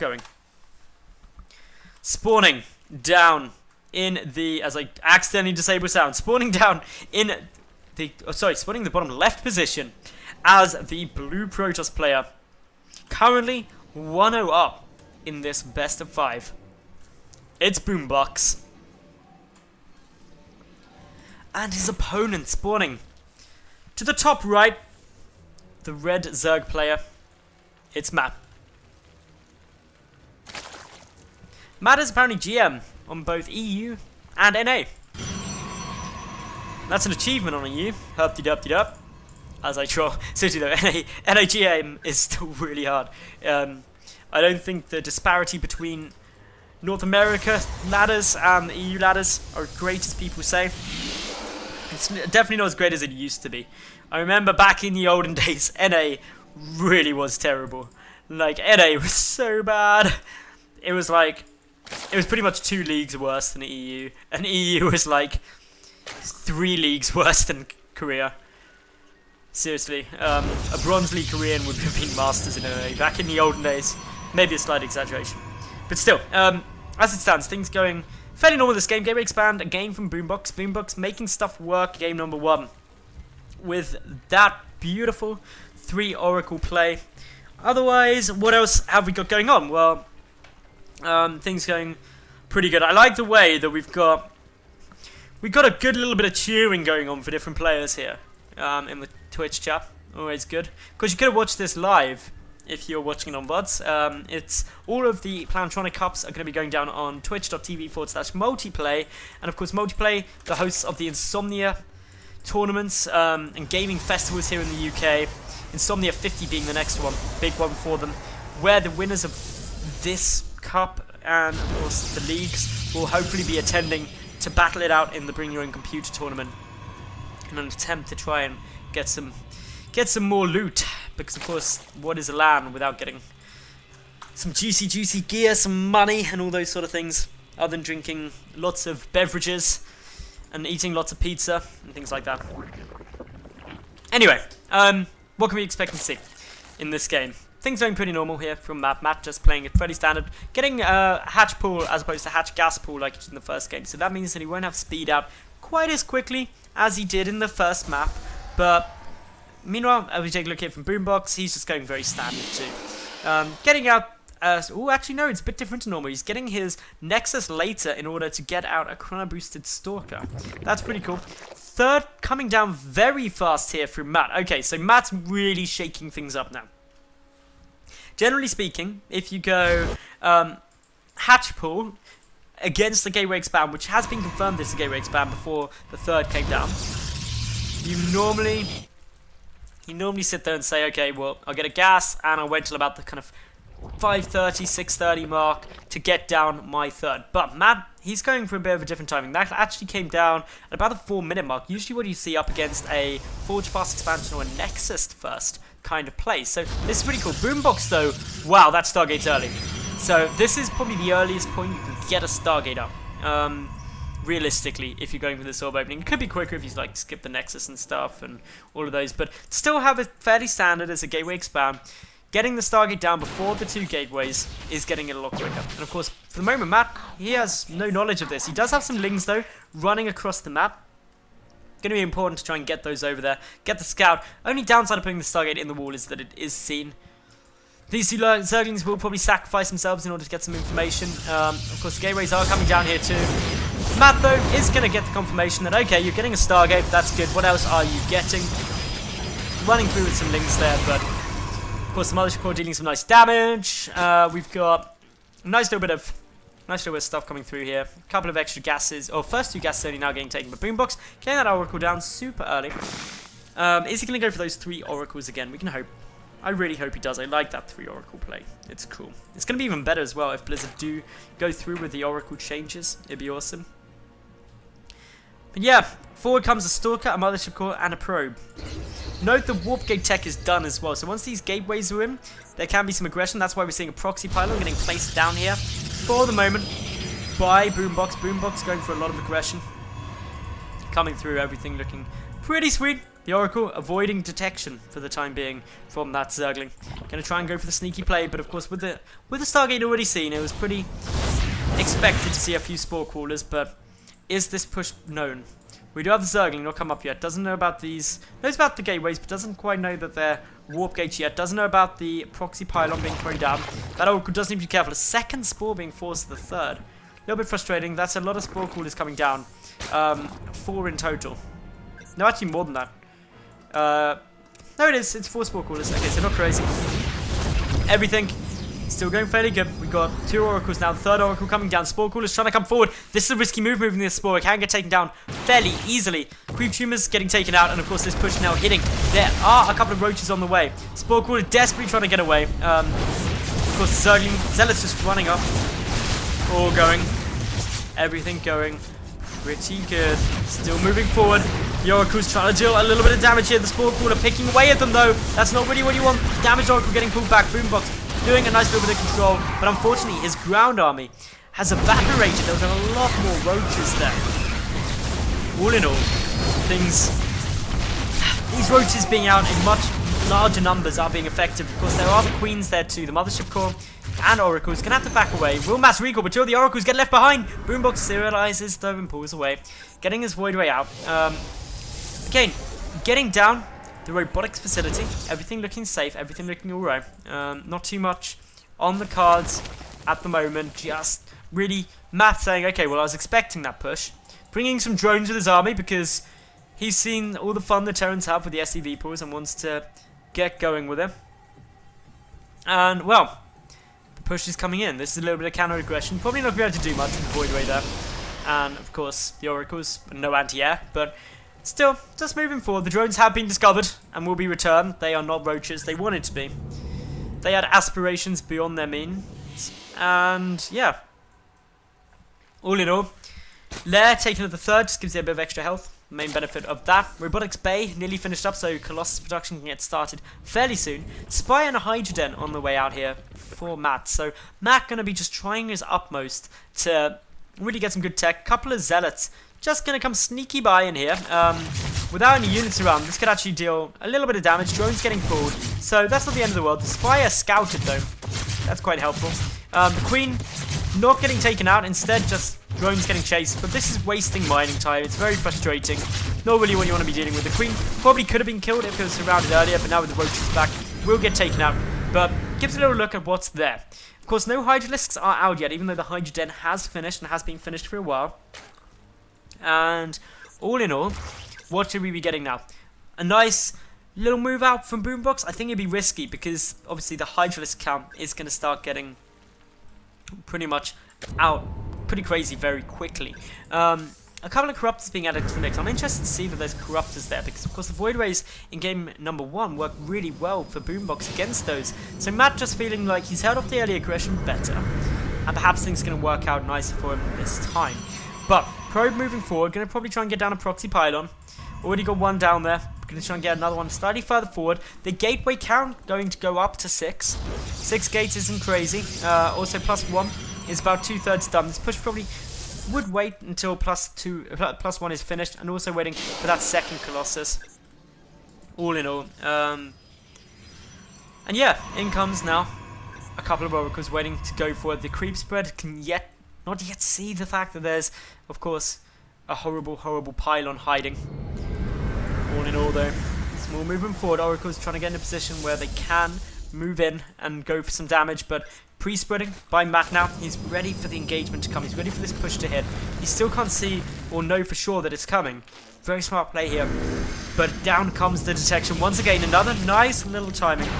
going. Spawning down in the, as I accidentally disable sound, spawning down in the, spawning the bottom left position as the blue Protoss player. Currently 1-0 up in this best of 5. It's Boombox. And his opponent spawning to the top right, the red Zerg player. It's Matt. Matt is apparently GM on both EU and NA. That's an achievement on EU. Herp-de-dup-de-dup. As I draw. Seriously though, NA GM is still really hard. I don't think the disparity between North America ladders and the EU ladders are as great as people say. It's definitely not as great as it used to be. I remember back in the olden days, NA really was terrible. Like, NA was so bad. It was like, it was pretty much 2 leagues worse than the EU. And EU was like 3 leagues worse than Korea. Seriously, a Bronze League Korean would have been masters in NA back in the olden days. Maybe a slight exaggeration. But still, as it stands, things going fairly normal this game. Gateway Expand, a game from Boombox. Boombox making stuff work, game number 1. With that beautiful 3 Oracle play. Otherwise, what else have we got going on? Well, things going pretty good. I like the way that we've got a good little bit of cheering going on for different players here in the Twitch chat. Always good. Because you could have watched this live if you're watching it on VODs. It's all of the Plantonic Cups are going to be going down on twitch.tv/multiplay. And of course, Multiplay, the hosts of the Insomnia tournaments and gaming festivals here in the UK. Insomnia 50 being the next one, big one for them, where the winners of this cup and of course the leagues will hopefully be attending to battle it out in the Bring Your Own Computer tournament in an attempt to try and get some more loot, because of course what is a LAN without getting some juicy gear, some money and all those sort of things, other than drinking lots of beverages and eating lots of pizza and things like that. Anyway, what can we expect to see in this game? Things going pretty normal here from Matt. Matt just playing it fairly standard. Getting hatch pool as opposed to hatch gas pool like in the first game. So that means that he won't have speed out quite as quickly as he did in the first map. But meanwhile, as we take a look here from Boombox, he's just going very standard too. Getting out... oh, actually no, it's a bit different to normal. He's getting his Nexus later in order to get out a Chrono Boosted Stalker. That's pretty cool. Third coming down very fast here from Matt. Okay, so Matt's really shaking things up now. Generally speaking, if you go hatch pool against the Gateway Expand, which has been confirmed this is the Gateway Expand before the third came down, you normally sit there and say, okay, well, I'll get a gas and I'll wait till about the kind of 5:30, 6:30 mark to get down my third. But Matt, he's going for a bit of a different timing. That actually came down at about the 4-minute mark. Usually what you see up against a Forge Fast Expansion or a Nexus first kind of play. So this is pretty cool. Boombox though, wow, that Stargate's early. So this is probably the earliest point you can get a Stargate up. Realistically, if you're going for this orb opening. It could be quicker if you like skip the Nexus and stuff and all of those, but still have it fairly standard as a Gateway Expand. Getting the Stargate down before the 2 gateways is getting it a lot quicker. And of course, for the moment, Matt, he has no knowledge of this. He does have some lings, though, running across the map. Going to be important to try and get those over there. Get the scout. Only downside of putting the Stargate in the wall is that it is seen. These 2 Zerglings will probably sacrifice themselves in order to get some information. Of course, the gateways are coming down here, too. Matt, though, is going to get the confirmation that, okay, you're getting a Stargate. That's good. What else are you getting? Running through with some lings there, but... Of course, the Mothership Core dealing some nice damage. We've got a nice little bit of stuff coming through here. A couple of extra gases, or first 2 gases only now getting taken by Boombox. Getting that Oracle down super early. Is he going to go for those 3 Oracles again? We can hope. I really hope he does. I like that 3 Oracle play. It's cool. It's going to be even better as well if Blizzard do go through with the Oracle changes. It'd be awesome. But yeah, forward comes a Stalker, a Mothership Core, and a Probe. Note the Warp Gate tech is done as well, so once these gateways are in, there can be some aggression. That's why we're seeing a Proxy Pylon getting placed down here for the moment by Boombox. Boombox going for a lot of aggression. Coming through, everything looking pretty sweet. the Oracle avoiding detection for the time being from that Zergling. Gonna try and go for the sneaky play, but of course with the Stargate already seen, it was pretty expected to see a few Spore Crawlers, but is this push known? We do have the Zergling not come up yet, doesn't know about these, knows about the gateways, but doesn't quite know that they're warp gates yet, doesn't know about the proxy pylon being thrown down. That Oracle does need to be careful. A second Spore being forced to the third. A little bit frustrating, that's a lot of Spore Crawlers coming down. 4 in total. No, actually more than that. No, it's 4 Spore Crawlers. Okay, so not crazy. Everything still going fairly good. We've got 2 Oracles now. The third Oracle coming down. Spore Crawlers trying to come forward. This is a risky move, moving this Spore. It can get taken down fairly easily. Creep Tumors getting taken out, and of course this push now hitting. There are a couple of Roaches on the way. Spore Crawler desperately trying to get away. Of course the Zealots just running up. All going. Everything going pretty good. Still moving forward. The Oracle's trying to deal a little bit of damage here. The Spore Crawler picking away at them though. That's not really what you want. The damaged Oracle getting pulled back. Boombox doing a nice little bit of control. But unfortunately his ground army has evaporated. There was a lot more Roaches there. All in all, these Roaches being out in much larger numbers are being effective. Of course there are the Queens there too. The Mothership Core and Oracles gonna have to back away. Will mass recall, but 2 of the Oracles get left behind. Boombox serializes though and pulls away, getting his Void Ray out. Again, getting down the robotics facility. Everything looking safe. Everything looking alright. Not too much on the cards at the moment. Just really Matt saying, okay, well I was expecting that push. Bringing some drones with his army because he's seen all the fun the Terrans have with the SCV pools and wants to get going with it. And well, push is coming in. This is a little bit of counter aggression. Probably not going to be able to do much with the Void Ray there. And of course, the Oracles, no anti-air, but still, just moving forward. The drones have been discovered and will be returned. They are not Roaches. They wanted to be. They had aspirations beyond their means. And yeah. All in all, Lair taking at the third just gives it a bit of extra health. Main benefit of that. Robotics Bay nearly finished up, so Colossus production can get started fairly soon. Spy and a Hydroden on the way out here for Matt. So Matt going to be just trying his utmost to really get some good tech. Couple of Zealots just going to come sneaky by in here. Without any units around, this could actually deal a little bit of damage. Drones getting pulled, so that's not the end of the world. The Spy is scouted though. That's quite helpful. The Queen not getting taken out, instead just drones getting chased, but this is wasting mining time. It's very frustrating. Not really what you want to be dealing with. The Queen probably could have been killed if it was surrounded earlier, but now with the Roaches back, will get taken out. But gives a little look at what's there. Of course, no Hydralisks are out yet, even though the Hydroden has finished and has been finished for a while. And all in all, what should we be getting now? A nice little move out from Boombox. I think it'd be risky because obviously the Hydralisk count is going to start getting pretty much out pretty crazy very quickly. A couple of Corruptors being added to the mix. I'm interested to see that there's Corruptors there because of course the Void Rays in game number 1 work really well for Boombox against those. So Matt just feeling like he's held off the early aggression better and perhaps things are going to work out nicer for him this time. But Probe moving forward, going to probably try and get down a proxy pylon. Already got one down there. Going to try and get another one slightly further forward. The gateway count going to go up to 6. 6 gates isn't crazy. Also +1 is about 2/3 done. This push probably would wait until +1 is finished, and also waiting for that second Colossus. All in all. And yeah, in comes now a couple of Oracles waiting to go for it. The creep spread can not yet see the fact that there's, of course, a horrible, horrible pylon hiding. All in all though, small movement forward. Oracle's trying to get in a position where they can move in and go for some damage, but pre-spreading by Matt now. He's ready for the engagement to come. He's ready for this push to hit. He still can't see or know for sure that it's coming. Very smart play here. But down comes the detection. Once again, another nice little timing.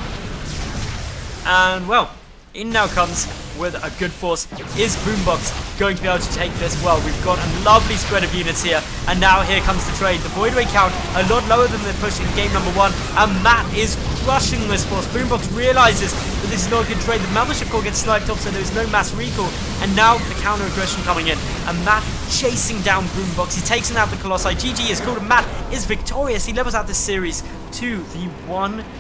And well, in now comes with a good force. Is Boombox going to be able to take this? Well, we've got a lovely spread of units here, and now here comes the trade. The Void Ray count a lot lower than the push in game number 1, and Matt is crushing this force. Boombox realizes that this is not a good trade. The Mothership Core gets sniped off, so there's no mass recall, and now the counter aggression coming in, and Matt chasing down Boombox. He takes out the Colossi. GG is called, and Matt is victorious. He levels out this series to the 1